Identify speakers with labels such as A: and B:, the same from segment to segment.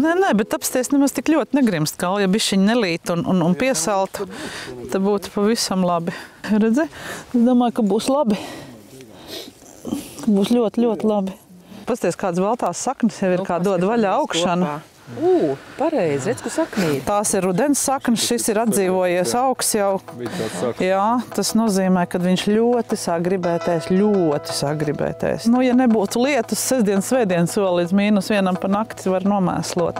A: Nē, bet apsties nemaz tik ļoti negrimst kauli, ja bišķiņ nelīt un piesalt, tad būtu pavisam labi. Redzi? Es domāju, ka būs labi. Būs ļoti, ļoti labi. Pasties, kādas baltās saknes jau ir, kā dod vaļā augšana.
B: Pareizi, redz, kur saknīt.
A: Tās ir rudens saknes, šis ir atdzīvojies augs jau. Jā, tas nozīmē, ka viņš ļoti sāk gribēties. Nu, ja nebūtu lietus, sestdienas, svētdienas soli līdz -1 pa nakti var nomēslot.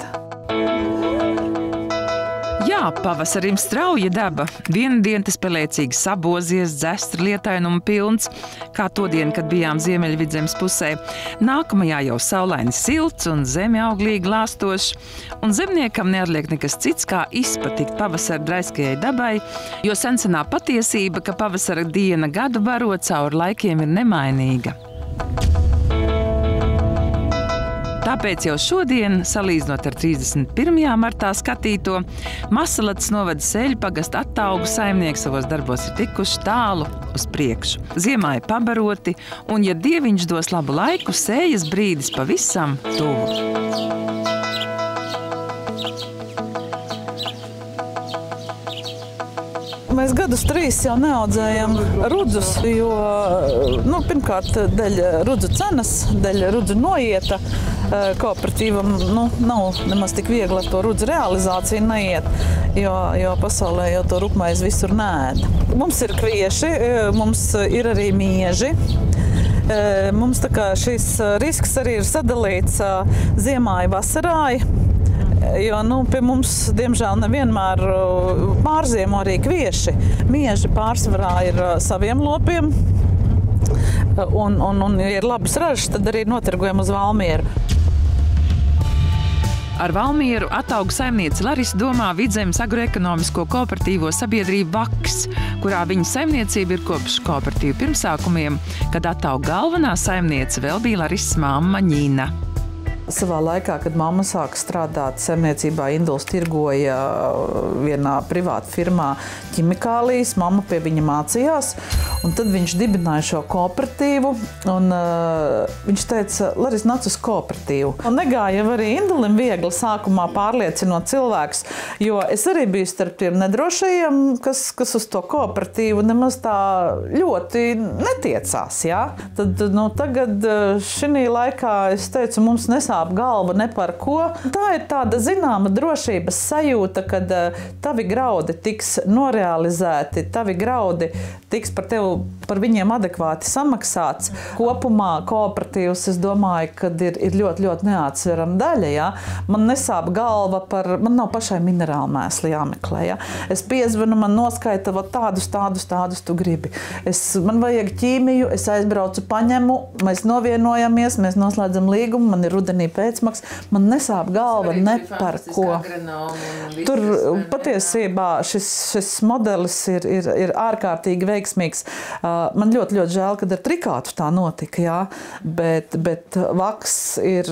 C: Jā, pavasarim strauja daba. Vienu dienu tas pelēcīgi sabozies, dzestra lietainuma pilns, kā to dienu, kad bijām Ziemeļvidzemes pusē. Nākamajā jau saulaini silts un zeme auglīgi lāstošs, un zemniekam neatliek nekas cits, kā izpatikt pavasara draiskajai dabai, jo sensenā patiesība, ka pavasara diena gadu baro cauri laikiem ir nemainīga. Tāpēc jau šodien, salīdzinot ar 31. martā skatīto, Masalacas novada Seļu pagasta Attaugu saimnieki savos darbos ir tikuši tālu uz priekšu. Ziemā ir pabaroti, un, ja Dieviņš dos labu laiku, sējas brīdis pavisam tuvu.
A: Mēs gadus 3 jau neaudzējam rudzus, jo, pirmkārt, dēļ rudzu cenas, dēļ rudzu noieta, kooperatīvam nav nemaz tik viegli ar to rudzu realizāciju neiet, jo pasaulē jau to rupmaizi visur neēd. Mums ir kvieši, mums ir arī mieži. Mums tā kā šis risks arī ir sadalīts ziemāji, vasarāji. Jo pie mums, diemžēl, nevienmēr pārziemo arī kvieši. Mieži pārsvarā ir saviem lopiem, un ja ir labas ražas, tad arī notirgojam uz Valmieru.
C: Ar Valmieru Attaugu saimniece Larisa domā Vidzemes agroekonomisko kooperatīvo sabiedrību Vaks, kurā viņa saimniecība ir kopš kooperatīvu pirmsākumiem, kad Attaugu galvenā saimniece vēl bija Larisas mamma Ņina.
A: Savā laikā, kad mamma sāka strādāt saimniecībā, Induls tirgoja vienā privāta firmā ķimikālijas, mamma pie viņa mācījās, un tad viņš dibināja šo kooperatīvu, un viņš teica, Laris, nāc uz kooperatīvu. Un negāja arī Indulim viegli sākumā pārliecinot cilvēkus, jo es arī biju starp tiem nedrošajiem, kas uz to kooperatīvu nemaz tā ļoti netiecās, jā. Tad, tagad šī laikā, es teicu, mums nesāk galva ne par ko. Tā ir tāda zināma drošības sajūta, kad tavi graudi tiks norealizēti, tavi graudi tiks par viņiem adekvāti samaksāts. Kopumā kooperatīvs, es domāju, kad ir ļoti, ļoti neatsverama daļa. Ja? Man nesāp galva man nav pašai minerālu mēsli jāmeklē. Ja? Es piezvanu, man noskaita tādus tu gribi. Man vajag ķīmiju, es aizbraucu, paņemu, mēs novienojamies, mēs noslēdzam līgumu, man ir rudenī pēcmaks, man nesāp galva ne par ko. Tur patiesībā šis modelis ir ārkārtīgi veiksmīgs. Man ļoti, ļoti žēl, kad ar Trikātu tā notika, jā, bet Vaks ir,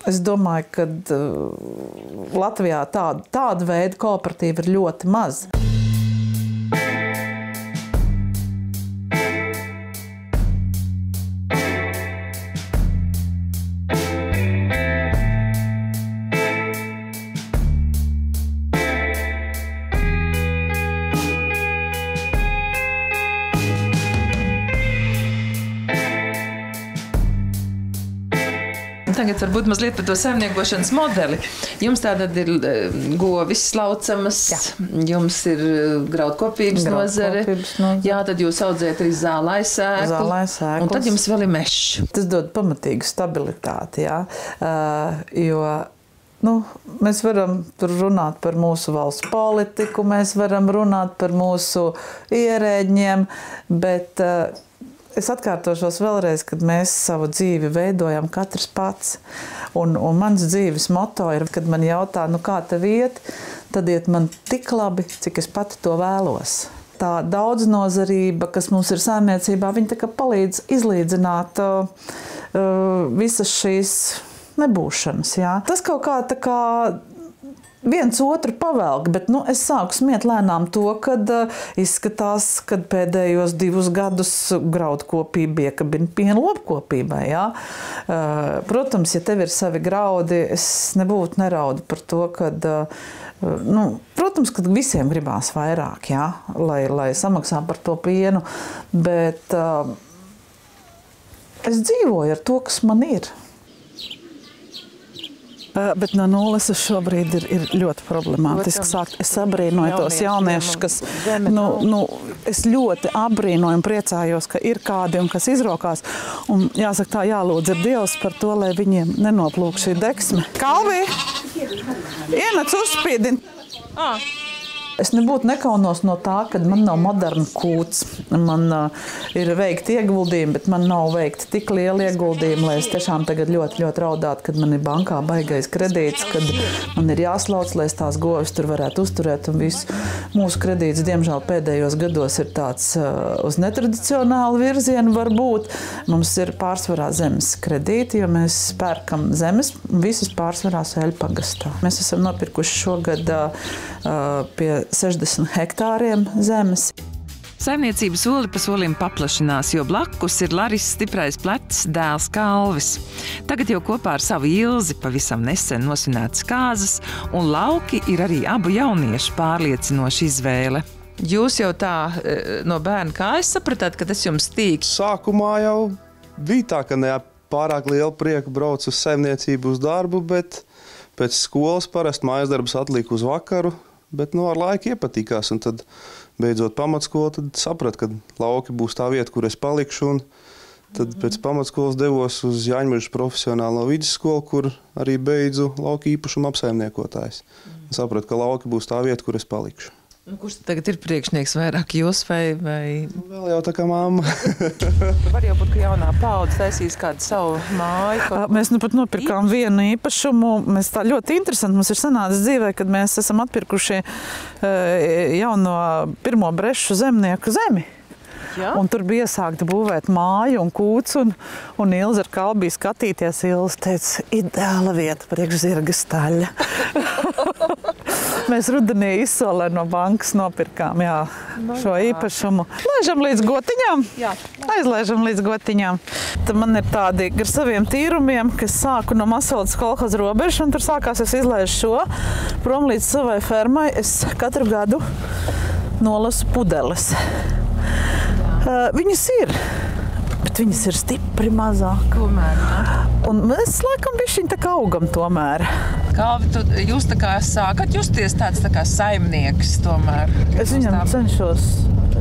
A: es domāju, ka Latvijā tāda veida kooperatīva ir ļoti maz.
B: Tagad varbūt mazliet par to saimniekošanas modeli. Jums tātad ir govis laucamas, jums ir graudkopības nozare, jā, tad jūs audzējat arī zālaisēklu, un tad jums vēl ir mešs.
A: Tas dod pamatīgu stabilitāti, jā, jo mēs varam tur runāt par mūsu valsts politiku, mēs varam runāt par mūsu ierēģiem, bet es atkārtošos vēlreiz, kad mēs savu dzīvi veidojam katrs pats. Un mans dzīves moto ir, kad man jautā, kā tev iet, tad iet man tik labi, cik es pati to vēlos. Tā daudznozarība, kas mums ir saimniecībā, viņa tā kā palīdz izlīdzināt visas šīs nebūšanas. Jā. Tas kaut kā tā kā viens otru pavelk, bet es sāku smiet lēnām to, kad izskatās, kad pēdējos 2 gadus graudkopība iekabina piena lopkopībai. Jā. Protams, ja tev ir savi graudi, es nebūtu neraudu par to, kad protams, ka visiem gribās vairāk, jā, lai samaksā par to pienu, bet es dzīvoju ar to, kas man ir. Bet no nulles šobrīd ir ļoti problemātiski sākt. Es abrīnoju tos jauniešus, kas, es ļoti abrīnoju un priecājos, ka ir kādi un kas izrokās. Un jāsaka tā, jālūdz ir Dievs par to, lai viņiem nenoplūk šī deksme. Kalvī! Ienāc uzspīdini! Es nebūtu nekaunos no tā, kad man nav moderna kūts. Man ir veikti ieguldījumi, bet man nav veikti tik lieli ieguldījumi, lai es tiešām tagad ļoti, ļoti raudātu, kad man ir bankā baigais kredīts, kad man ir jāslauc, lai es tās govis tur varētu uzturēt un visu. Mūsu kredīts, diemžēl, pēdējos gados ir tāds uz netradicionālu virzienu varbūt. Mums ir pārsvarā zemes kredīti, jo mēs pērkam zemes visas pārsvarā Sēļu pagastā. Mēs esam nopirkuši šogad pie 60 hektāriem zemes.
C: Saimniecība soli pa solim paplašinās, jo blakus ir Laris stiprais plecs dēls Kalvis. Tagad jau kopā ar savu Ilzi pavisam nesen nosvinētas kāzas, un lauki ir arī abu jauniešu pārliecinoša izvēle. Jūs jau tā no bērna kājas sapratāt, ka tas jums tīk?
D: Sākumā jau bija tā, ka ne pārāk lielu prieku brauc uz saimniecību uz darbu, bet pēc skolas parasti mājas darbus atliku uz vakaru, bet ar laiku iepatīkās, un tad beidzot pamatskolu, tad sapratu, ka lauki būs tā vieta, kur es palikšu, un tad pēc pamatskolas devos uz Jāņmežas profesionālo vidusskolu, kur arī beidzu lauku īpašumu apsaimniekotājs. Sapratu, ka lauki būs tā vieta, kur es palikšu.
C: Kurš tagad ir priekšnieks, vairāk jūs vai?
D: Vēl jau tā kā mamma.
C: Var jau būt, ka jaunā paudze taisīs kādu savu māju.
A: Mēs pat nopirkām vienu īpašumu. Mēs tā ļoti interesanti. Mums ir sanācis dzīvē, kad mēs esam atpirkuši jauno pirmo brešu zemnieku zemi. Ja? Un tur bija iesākta būvēt māju un kūts, un Ilze ar Kalbi bija skatīties. Ilze teica, ideāla vieta priekš zirga staļa. Mēs rudenī izsolē no bankas nopirkām šo īpašumu. Laižam līdz gotiņām? Jā. Aizlaižam līdz gotiņām. Tad man ir tādi gar saviem tīrumiem, kas sāku no Masoldas kolhoza robežas, un tur sākās es izlaižu šo. Prom līdz savai fermai es katru gadu nolasu pudeles. Viņas ir, bet viņas ir stipri mazāk.
C: Tomēr, ja?
A: Un mēs laikam bišķiņ tā kā augam tomēr.
C: Kalvi, jūs tā kā sākat justies tāds tā kā saimnieks tomēr?
A: Es viņam cenšos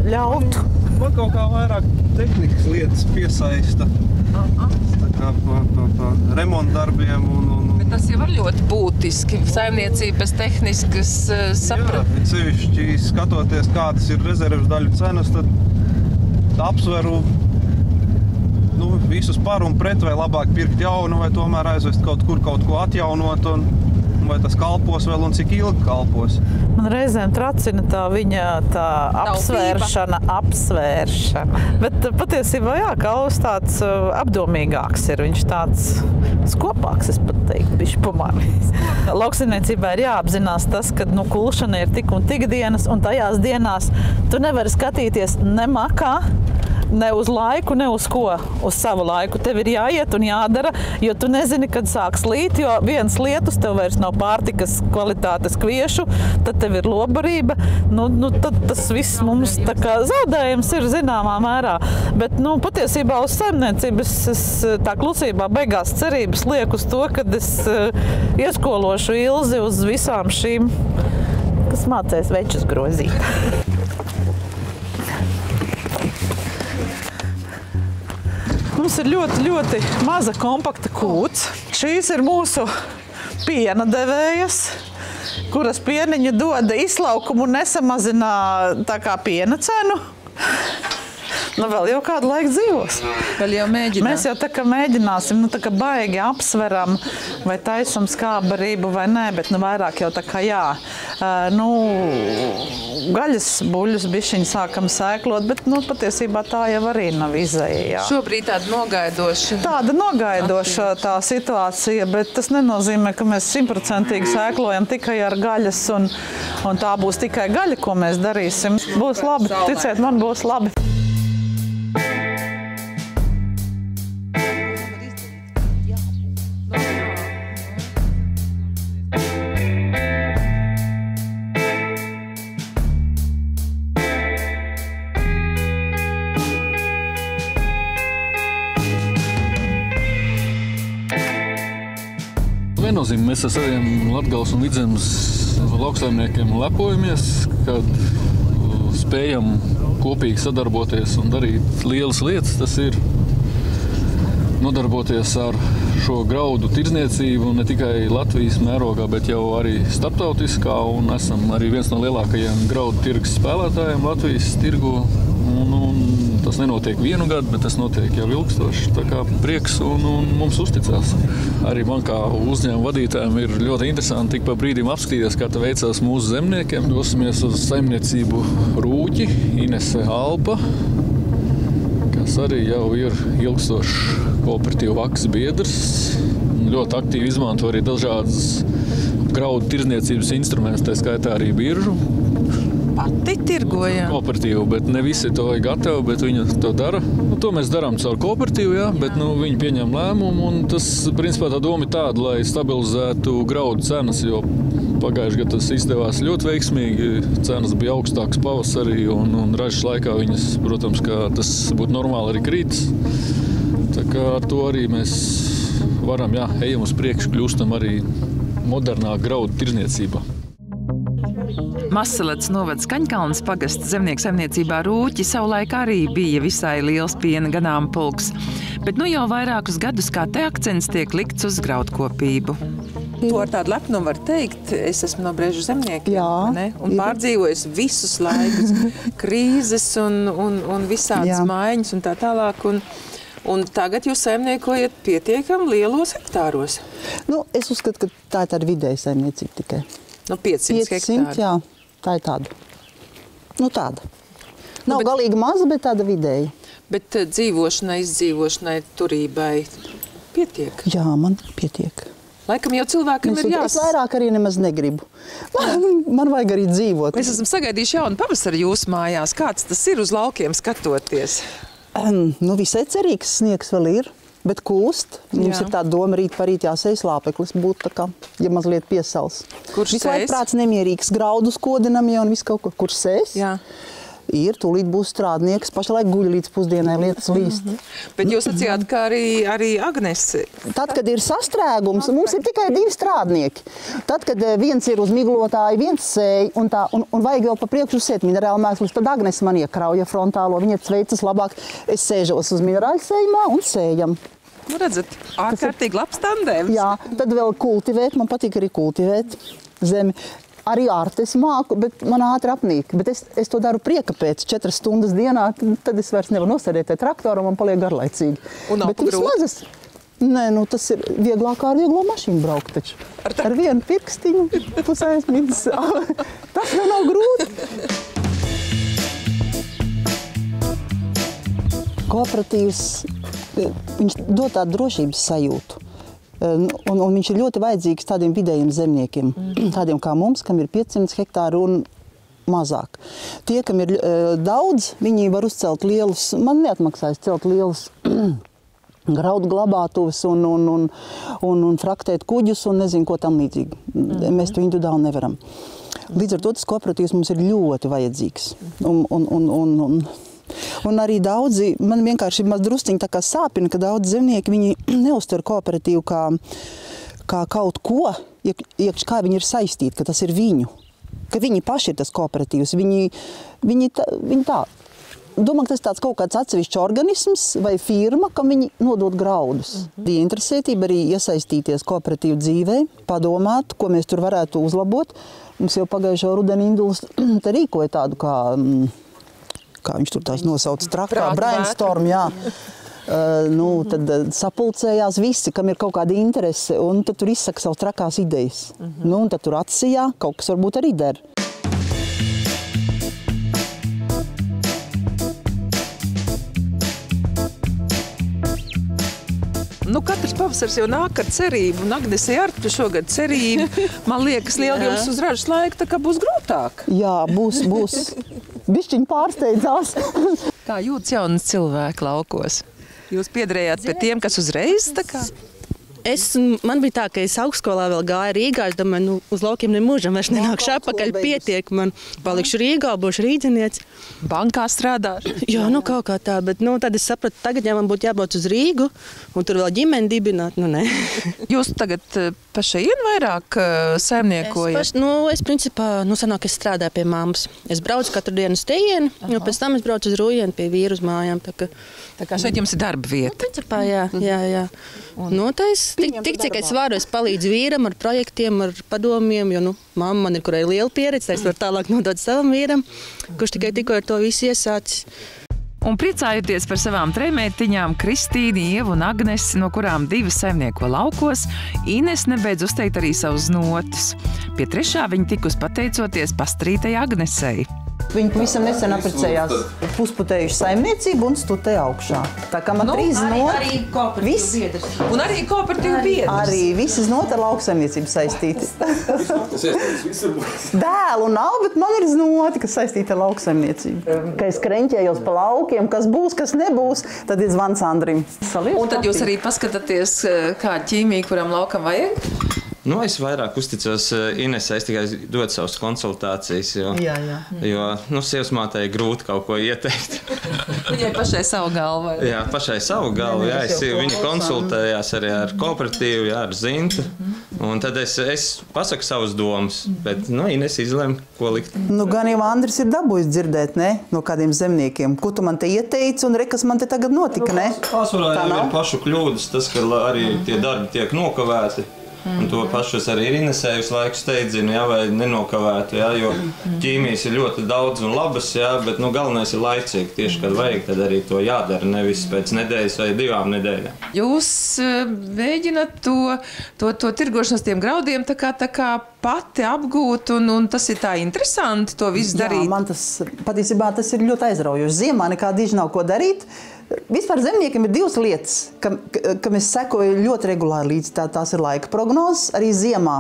A: ļaut.
D: Man kaut kā vairāk tehnikas lietas piesaista. Tā kā pa remontdarbiem un...
C: Bet tas jau var ļoti būtiski. Saimniecības tehniskas saprat.
D: Jā, sevišķi skatoties, kādas ir rezerves daļu cenas, tad apsveru visus par un pret, vai labāk pirkt jaunu, vai tomēr aizvest kaut kur kaut ko atjaunot, un vai tas kalpos vēl un cik ilgi kalpos.
A: Man reizēm tracina tā viņa tā apsvēršana. Bet patiesībā Kalvs tāds apdomīgāks ir. Viņš tāds skopāks, es pat teiktu, bišķi pamanīs. Lauksaimniecībā ir jāapzinās tas, ka kulšana ir tik un tik dienas, un tajās dienās tu nevari skatīties ne makā, ne uz laiku, ne uz ko, uz savu laiku. Tev ir jāiet un jādara, jo tu nezini, kad sāks līt, jo viens lietus tev vairs nav pārtikas kvalitātes kviešu, tad tev ir lobarība, tad tas viss mums tā kā zaudējums ir zināmā mērā. Bet, patiesībā uz saimniecības es tā klusībā beigās cerības liek uz to, kad es ieskološu Ilzi uz visām šīm, kas mācēs večus grozīt. Mums ir ļoti, ļoti maza kompakta kūts. Šīs ir mūsu piena devējas, kuras pieniņa doda izlaukumu un nesamazina tā kā piena cenu. Nu, vēl jau kādu laiku dzīvos.
B: Vēl jau mēģinām.
A: Mēs jau tā kā mēģināsim, nu tā kā baigi apsveram, vai taisam skābarību vai nē, bet nu vairāk jau tā kā jā. Nu, gaļas buļļus bišķiņi sākam sēklot, bet nu patiesībā tā jau arī nav izēja.
B: Šobrīd tāda nogaidoša.
A: Tāda nogaidoša tā situācija, bet tas nenozīmē, ka mēs 100% sēklojam tikai ar gaļas un tā būs tikai gaļa, ko mēs darīsim. Būs labi, ticiet man, būs labi.
E: Viennozīmīgi mēs ar saviem Latgales un Vidzemes lauksaimniekiem lepojamies, kad spējam kopīgi sadarboties un darīt lielas lietas. Tas ir nodarboties ar šo graudu tirdzniecību ne tikai Latvijas mērogā, bet jau arī starptautiskā, un esam arī viens no lielākajiem graudu tirgus spēlētājiem Latvijas tirgu. Tas nenotiek vienu gadu, bet tas notiek jau ilgstoši. Tā kā prieks un mums uzticās. Arī man kā uzņēmuma vadītājiem ir ļoti interesanti tik pa brīdim apskatīties, kā tā veicās mūsu zemniekiem. Dosimies uz saimniecību Rūķi, Inese Alpa, kas arī jau ir ilgstošs kooperatīvu vakas biedrs. Ļoti aktīvi izmanto arī dažādas graudu tirdzniecības instrumentus, tā skaitā arī biržu.
B: Pati tirgoja.
E: Kooperatīvu, bet ne visi to ir gatavi, bet viņi to dara. To mēs darām caur kooperatīvu, jā, bet viņi pieņem lēmumu, un tas, principā, tā doma ir tāda, lai stabilizētu graudu cenas, jo pagājušajā gadā tas izdevās ļoti veiksmīgi. Cenas bija augstākas pavasarī, un ražas laikā viņas, protams, kā tas būtu normāli arī krītas. Tā kā ar to arī mēs varam, jā, ejam uz priekšu, kļūstam arī modernā graudu tirdzniecībā.
C: Mazsalacas novads Kaņkalnes pagasta zemnieku saimniecībā Rūķi savulaik arī bija visai liels piena ganāmpulks, bet nu jau vairākus gadus kā te akcents tiek likts uz graudkopību.
B: To ar tādu lepnumu var teikt, es esmu no Brežu zemniekiem, ne? Un pārdzīvojis visus laikus, krīzes un visādas maiņas un tā tālāk. Un tagad jūs saimniekojat pietiekam lielos hektāros.
F: Nu, es uzskatu, ka tā ir tāda vidēja saimniecība tikai.
B: No 500 hektāru.
F: Jā, tā ir tāda. Nu, tāda. Nav galīgi maza, bet tāda vidēja.
B: Bet dzīvošanai, izdzīvošanai, turībai pietiek?
F: Jā, man pietiek.
B: Laikam jau cilvēkam ir
F: Es vairāk arī nemaz negribu. Man vajag arī dzīvot.
B: Mēs esam sagaidījuši jaunu pavasari jūsu mājās. Kāds tas ir uz laukiem skatoties?
F: Nu, visai cerīgs sniegs vēl ir, bet kūst. Mums ir tā doma rīt parīt jāsēj slāpeklis būt tā kā, ja mazliet piesals.
B: Kurš
F: visu laiku prāts nemierīgs, graudus kodinam jau un visu kaut ko. Kurš sēs?
B: Jā.
F: Ir, tūlīt būs strādnieks, pašlaik guļ līdz pusdienai lietas līst.
B: Bet jūs sacījāt, ka arī Agnese.
F: Tad, kad ir sastrēgums, mums ir tikai 2 strādnieki. Tad, kad viens ir uz miglotāju, viens sēj un vajag vēl pa priekšu sēt minerālu mēslus, tad Agnese man iekrauja frontālo, viņa sveicas labāk. Es sēžos uz minerāļu sējumā un sējam.
B: Nu, redzat, ārkārtīgi labs tandēms.
F: Jā, tad vēl kultivēt, man patīk arī kultivēt zemi. Arī ārtes māku, bet man ātri apnīk. Bet es to daru prieka pēc 4 stundas dienā, tad es vairs nevaru nosēdēt traktoru, man paliek garlaicīgi.
B: Un nav grūti?
F: Nē, nu tas ir vieglāk ar vieglo mašīnu braukt taču. Ar vienu pirkstiņu pusēsmītas. Tas jau nav grūti. Kooperatīvs, viņš dod tādu drošības sajūtu. Un viņš ir ļoti vajadzīgs tādiem vidējiem zemniekiem, tādiem kā mums, kam ir 500 hektāru un mazāk. Tie, kam ir daudz, viņi var uzcelt lielus, man neatmaksājas celt lielus graudu glabātuves un fraktēt kuģus un nezinu, ko tam līdzīgi. Mēs to individuāli nevaram. Līdz ar to tas kooperatīvs mums ir ļoti vajadzīgs. Un arī daudzi, man vienkārši drusciņi tā kā sāpina, ka daudzi zemnieki, viņi neuztver kooperatīvu kā kaut ko, kā viņi ir saistīti, ka tas ir viņu. Ka viņi paši ir tas kooperatīvs. Viņi tā. Domāju, ka tas tāds kaut kāds atsevišķs organisms vai firma, kam viņi nodod graudus. Interesētība arī iesaistīties kooperatīvu dzīvē, padomāt, ko mēs tur varētu uzlabot. Mums jau pagājušo rudeni Induls te rīkoja tādu kā kā viņš tur tās nosauc, trakā, brainstorm, jā. Tad sapulcējās visi, kam ir kaut kāda interese, un tad tur izsaka savas trakās idejas. Un tad tur atsijā kaut kas varbūt arī der.
C: Katrs pavasars jau nāk ar cerību, un Agnesei ar šogad cerību. Man liekas, Lielgums uz ražas laiku tā kā būs grūtāk.
F: Jā, būs. Bišķiņ pārsteidzās.
C: Kā jūtas jaunas cilvēki laukos? Jūs piederējāt pie tiem, kas uzreiz tā kā?
G: Man bija tā, ka es augstskolā vēl gāju Rīgā. Es domāju, uz laukiem nemūžam vairs nenākšu atpakaļ, pietiek man. Palikšu Rīgā, būšu rīdzinieci.
C: Bankā strādāšu?
G: Jā, kaut kā tā, bet tad es sapratu, tagad ja man būtu jābrauc uz Rīgu un tur vēl ģimeni dibināt, nē.
C: Jūs tagad pa šeit vairāk saimniekojat?
G: Es principā, sanāk, es strādāju pie mammas. Es braucu katru dienu uz tejieni, un pēc tam es braucu uz Rujieni pie vīru uz mājām.
C: Tā kā šeit jums ir darba vieta?
G: Principā, jā. Tik cik es varu, es palīdzu vīram ar projektiem, ar padomiem, jo mamma man ir, kurai liela pieredze, es varu tālāk nodot savam vīram, kurš tikai tikko ar to visu iesācis.
C: Un priecājoties par savām trejmeitiņām Kristīni, Ievu un Agnesi, no kurām 2 saimnieko laukos, Ines nebeidz uzteikt arī savus notus. Pie 3. viņa tikus pateicoties pastrītai Agnesei.
F: Viņi pavisam nesen apprecējās, pusputējuši saimniecību un studēja augšā. Tā kā man 3 znoti.
G: Arī kooperatīvu biedrs.
C: Un arī kooperatīvu biedrs.
F: Arī visi znoti ar lauksaimniecību saistīti. Dēlu nav, bet man ir znoti, kas saistīti ar lauksaimniecību. Ka es kreņķējos pa laukiem, kas būs, kas nebūs, tad ir zvans Andrim.
B: Un tad jūs arī paskatāties, kā ķīmija, kuram laukam vajag?
H: Es vairāk uzticos Inesai, es tikai dodu savas konsultācijas, jo sievas mātei grūti kaut ko ieteikt.
B: Viņai pašai savu galvu.
H: Jā, pašai savu galvu, viņa konsultējās arī ar kooperatīvu, ar Zintu, un tad es pasaku savas domas, bet Ines izlem, ko likt.
F: Gan jau Andris ir dabūjis dzirdēt, ne? No kādiem zemniekiem, ko tu man te ieteici un kas man te tagad notika, ne?
H: Pārsvarā jau ir pašu kļūdas, tas, ka arī tie darbi tiek nokavēti. Un to pašu es arī Inesē visu laiku steidzinu, vai nenokavētu, jo ķīmijas ir ļoti daudz un labas, bet galvenais ir laicīgi. Tieši, kad vajag, tad arī to jādara, nevis pēc nedēļas vai 2 nedēļām.
B: Jūs mēģināt to tirgošanas tiem graudiem tā kā pati apgūt, un tas ir tā interesanti to visu darīt.
F: Jā, man patiesībā tas ir ļoti aizraujoši. Ziemā nekā diži nav ko darīt. Vispār zemniekiem ir 2 lietas, kam es sekoju ļoti regulāri līdz. Tās ir laika prognozes arī ziemā.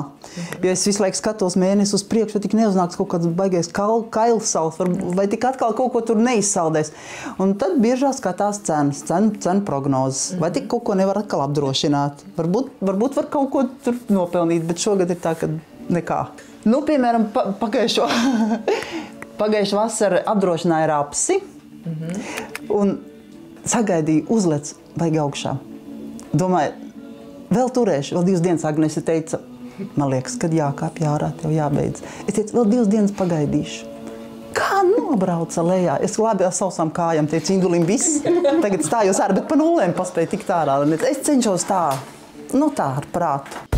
F: Jo es visu laiku skatos mēnesi uz priekšu, vai tik neuznāks kaut kāds baigais kailsals, vai tik atkal kaut ko tur neizsaldēs. Un tad biežāk skatās cenu prognozes. Vai tik kaut ko nevar atkal apdrošināt. Varbūt var kaut ko tur nopelnīt, bet šogad ir tā, ka nekā. Piemēram, pagājušā vasara apdrošināja rapsi. Un sagaidīju, uzlec, vajag augšā. Domāju, vēl turēšu, vēl 2 dienas. Agnese teica, man liekas, kad jākāpj ārā, tev jābeidz. Es teicu, vēl 2 dienas pagaidīšu. Kā nobrauca lejā? Es labi ar sausām kājām teicu, Indulim viss. Tagad stājos ārā, bet pa nulēm paspēju tikt ārā. Es cenšos tā ar prātu.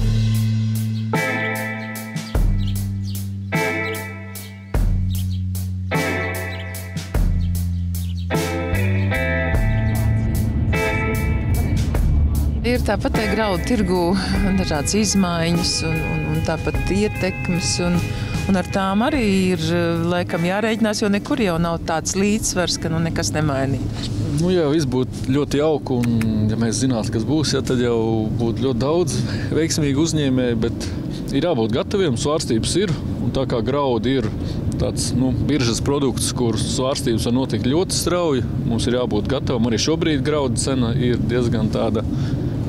B: Ir tāpat graudu tirgu dažādas izmaiņas un tāpat ietekmes, un ar tām arī ir laikam jārēķinās, jo nekur jau nav tāds līdzsvars, ka nekas nemainīt.
E: Ja viss būtu ļoti jauku, un ja mēs zinātu, kas būs, tad jau būtu ļoti daudz veiksmīgu uzņēmēju, bet ir jābūt gataviem, svārstības ir, un tā kā graudi ir tāds biržas produkts, kur svārstības var notikt ļoti strauji, mums ir jābūt gatavam. Arī šobrīd graudu cena ir diezgan tāda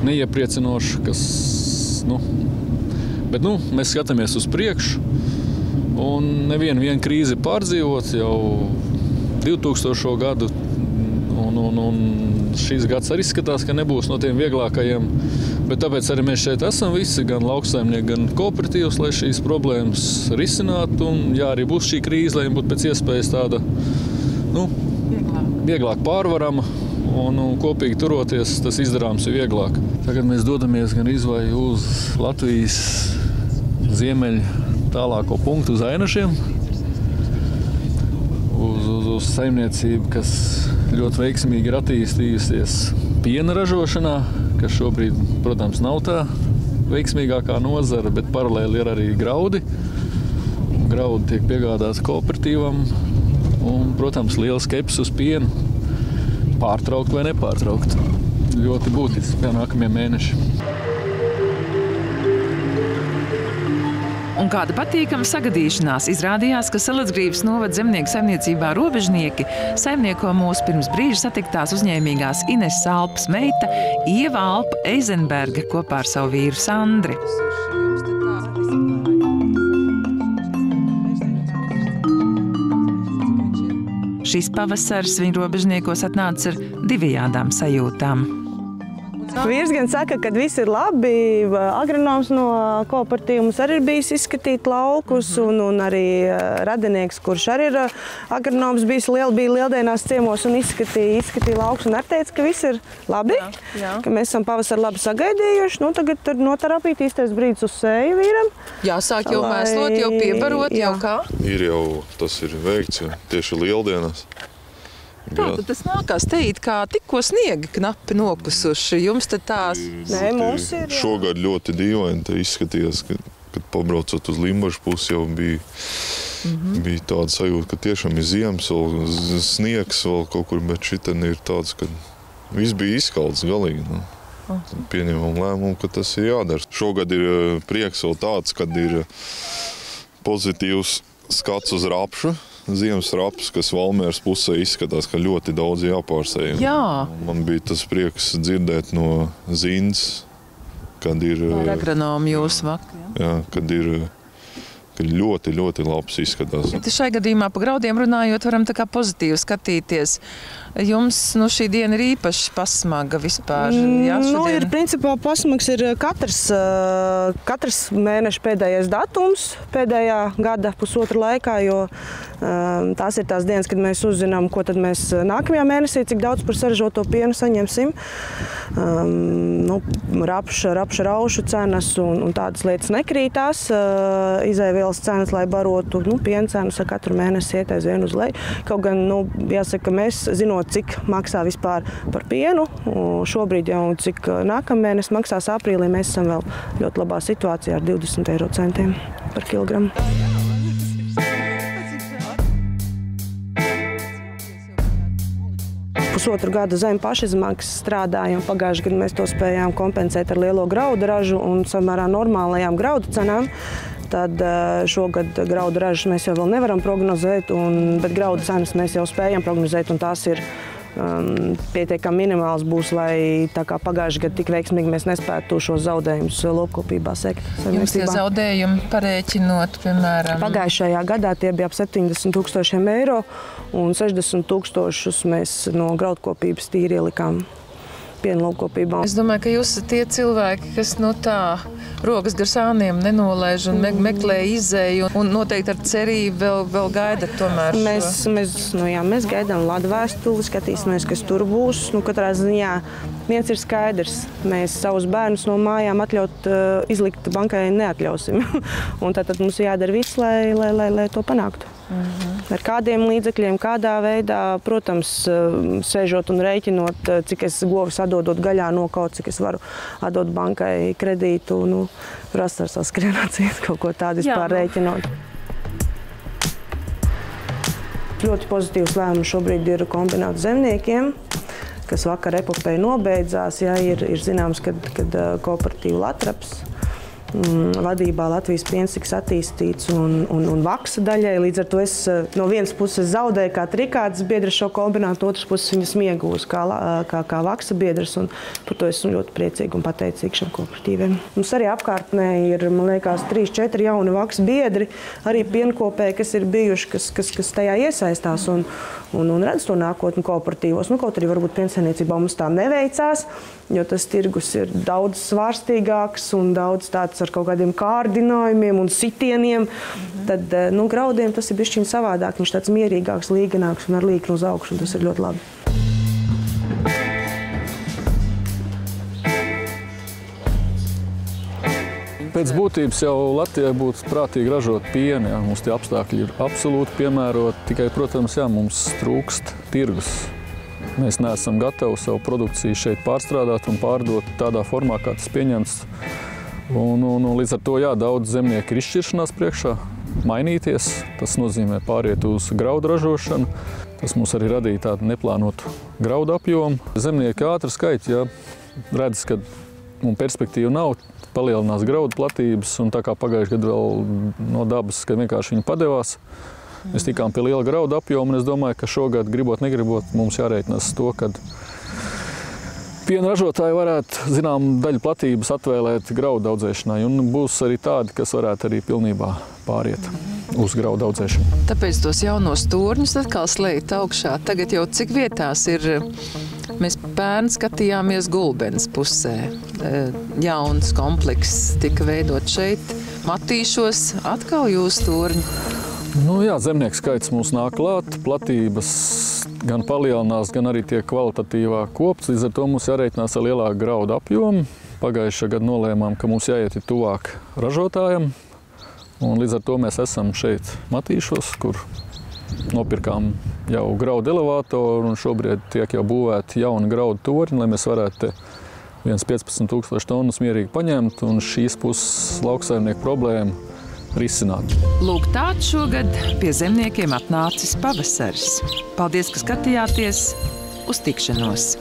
E: neiepriecinoši, bet mēs skatāmies uz priekšu, un nevienu krīzi pārdzīvot jau 2000. gadu, un šīs gads arī izskatās, ka nebūs no tiem vieglākajiem, bet tāpēc arī mēs šeit esam visi, gan lauksaimnieki, gan kooperatīvs, lai šīs problēmas risinātu, un arī būs šī krīze, lai būtu pēc iespējas tāda, vieglāk pārvarama, un kopīgi turoties, tas izdarāms ir vieglāk. Tagad mēs dodamies gan izvai uz Latvijas ziemeļu tālāko punktu uz Ainašiem, uz uz saimniecību, kas ļoti veiksmīgi ir attīstījusies piena ražošanā, kas šobrīd, protams, nav tā veiksmīgākā nozara, bet paralēli ir arī graudi. Graudi tiek piegādāts kooperatīvam un, protams, liela skepsis uz pienu. Pārtraukt vai nepārtraukt. Ļoti būtiski pie nākamie mēneši.
C: Un kāda patīkama sagadīšanās izrādījās, ka Salacgrīvas novada zemnieku saimniecībā Robežnieki saimnieko mūsu pirms brīža satiktās uzņēmīgās Ineses Alpas meita Ieva Alpa Eizenberga kopā ar savu vīru Sandri. Šis pavasars viņa Robežniekos atnāca ar divējādām sajūtām.
I: Vīrs gan saka, ka viss ir labi. Agronoms no kooperatīva mums arī ir bijis izskatīt laukus, un arī radinieks, kurš arī ir agronoms, bija Lieldienās ciemos un izskatīja laukus un arī teica, ka viss ir labi, ka mēs esam pavasari labi sagaidījuši. Nu, tagad noterapīt īstais brīdis uz sēju vīram.
B: Jāsāk jau mēslot, jau piebarot, jau kā?
J: Ir jau, tas ir veikts, jo tieši Lieldienās.
B: Kā tad tas nākās teikt, kā tikko sniegi knapi nokusuši? Jums tad tās...
I: Nē, mums ir...
J: Šogad ļoti dīvaini te izskatījās, kad pabraucot uz Limbažu pusi jau bija tāda sajūta, ka tiešām ir ziemas, vēl sniegs vēl kaut kur, bet šitien ir tāds, ka viss bija izkalts galīgi. Pieņemam lēmumu, ka tas ir jādara. Šogad ir prieks vēl tāds, kad ir pozitīvs skats uz rapšu. Ziemas raps, kas Valmieras pusē izskatās, ka ļoti daudz jāpārsēj.
B: Jā.
J: Man bija tas prieks dzirdēt no Zīnes, kad ir...
B: Agronomi jūs vakar.
J: Jā, kad ir ļoti, ļoti labs izskatās.
B: Bet šai gadījumā pa graudiem runājot, varam tā kā pozitīvi skatīties. Jums šī diena ir īpaši pasmaga vispār? Jā,
I: ir principā pasmags ir katrs mēneša pēdējais datums, pēdējā gada pusotra laikā, jo tās ir tās dienas, kad mēs uzzinām, ko tad mēs nākamajā mēnesī, cik daudz par saražoto pienu saņemsim. Rapša, raušu cenas un tādas lietas nekrītās. Izēvielas cenas, lai barotu, piena cenas ar katru mēnesi iet aizvien uz leju. Kaut gan, jāsaka, mēs zinot, cik maksā vispār par pienu, šobrīd jau cik nākamēnes maksās aprīlī, mēs esam vēl ļoti labā situācijā ar 20 eiro centiem par kilogramu. Pusotru gadu zem pašizmaksas strādājam. Pagājušajā gadā mēs to spējām kompensēt ar lielo graudu ražu un samērā normālajām graudu cenām. Tad šogad graudu ražas mēs jau vēl nevaram prognozēt, bet graudu cenas mēs jau spējam prognozēt, un tās ir pietiekami minimāls būs, lai tā kā pagājušajā gadā tik veiksmīgi mēs nespētu šos zaudējumus lopkopībā sekt.
B: Jums tie zaudējumi parēķinot, piemēram?
I: Pagājušajā gadā tie bija ap 70 000 eiro, un 60 000 mēs no graudkopības tīri ielikām piena lopkopībā.
B: Es domāju, ka jūs esat tie cilvēki, kas rokas gar sāniem nenolaiž un meklē izēju, un noteikti ar cerību vēl gaida tomēr šo.
I: Mēs gaidām ladu vēstuli, skatīsimies, kas tur būs. Katrā ziņā viens ir skaidrs. Mēs savus bērnus no mājām izlikt bankai neatļausim. Un tad mums jādara viss, lai to panāktu. Ar kādiem līdzekļiem, kādā veidā, protams, sēžot un rēķinot, cik es govis atdodot gaļā nokaut, cik es varu atdot bankai kredītu, rast ar saskrienācijas kaut ko tādu vispār rēķinot. Ļoti pozitīvs lēmums šobrīd ir kombinātu zemniekiem, kas vakar epopeja nobeidzās. Ir zināms, kad kooperatīva Latraps vadībā Latvijas piens tiks attīstīts un vaksa daļai. Līdz ar to es no vienas puses zaudēju kā trikātas biedra šo kombinātu, otras puses viņas iegūs kā vaksa biedras, un par to esmu ļoti priecīga un pateicīga šiem kooperatīviem. Mums arī apkārtnē ir, man liekas, 3-4 jauni vaksa biedri, arī pienkopēji, kas ir bijuši, kas tajā iesaistās un redz to nākotni kooperatīvos. Kaut arī varbūt piensaimniecībā mums tā neveicās, jo tas tirgus ir daudz svārstīgāks un daudz tāds ar kaut kādiem kārdinājumiem un sitieniem. Tad graudiem tas ir bišķiņ savādāk. Viņš tāds mierīgāks, līganāks un ar līkni uz augšu, un tas ir ļoti labi.
E: Pēc būtības jau Latvijai būtu prātīgi ražot pienu. Jā. Mums tie apstākļi ir absolūti piemēroti. Tikai, protams, jā, mums trūkst tirgus. Mēs neesam gatavi savu produkciju šeit pārstrādāt un pārdot tādā formā, kā tas pieņemts. Un līdz ar to jā, daudz zemnieki ir izšķiršanās priekšā mainīties. Tas nozīmē pāriet uz graudu ražošanu. Tas mums arī radīja tādu neplānotu graudu apjomu. Zemnieki ātri skaita, ja redz, ka perspektīva nav, palielinās graudu platības, un tā kā pagājuši gadu vēl no dabas, kad vienkārši viņi padevās, mēs tikām pie liela graudu apjoma, un es domāju, ka šogad, gribot, negribot, mums jārēķinās to, ka piena ražotāji varētu zinām daļu platības atvēlēt graudu audzēšanai, un būs arī tādi, kas varētu arī pilnībā pāriet uz graudu audzēšanu.
B: Tāpēc tos jaunos torņus atkal slēgt augšā. Tagad jau cik vietās ir, mēs pērn skatījāmies Gulbenes pusē. Jauns komplekss tika veidot šeit, Matīšos, atkal jūs torņi.
E: Nu jā, zemnieku skaits mums nāk klāt, platības gan palielinās, gan arī tiek kvalitatīvāk kopts. Līdz ar to mums jārēķinās ar lielāku graudu apjomu. Pagājušā gada nolēmām, ka mums jāiet tuvāk ražotājam. Un līdz ar to mēs esam šeit Matīšos, kur nopirkām jau graudu elevātoru, un šobrīd tiek jau būvēti jauni graudu torņi, lai mēs varētu 15 000 tonnas mierīgi paņemt un šīs puses lauksaimnieku problēmu risināt.
C: Lūk, tāds šogad pie zemniekiem atnācis pavasaris. Paldies, ka skatījāties! Uz tikšanos!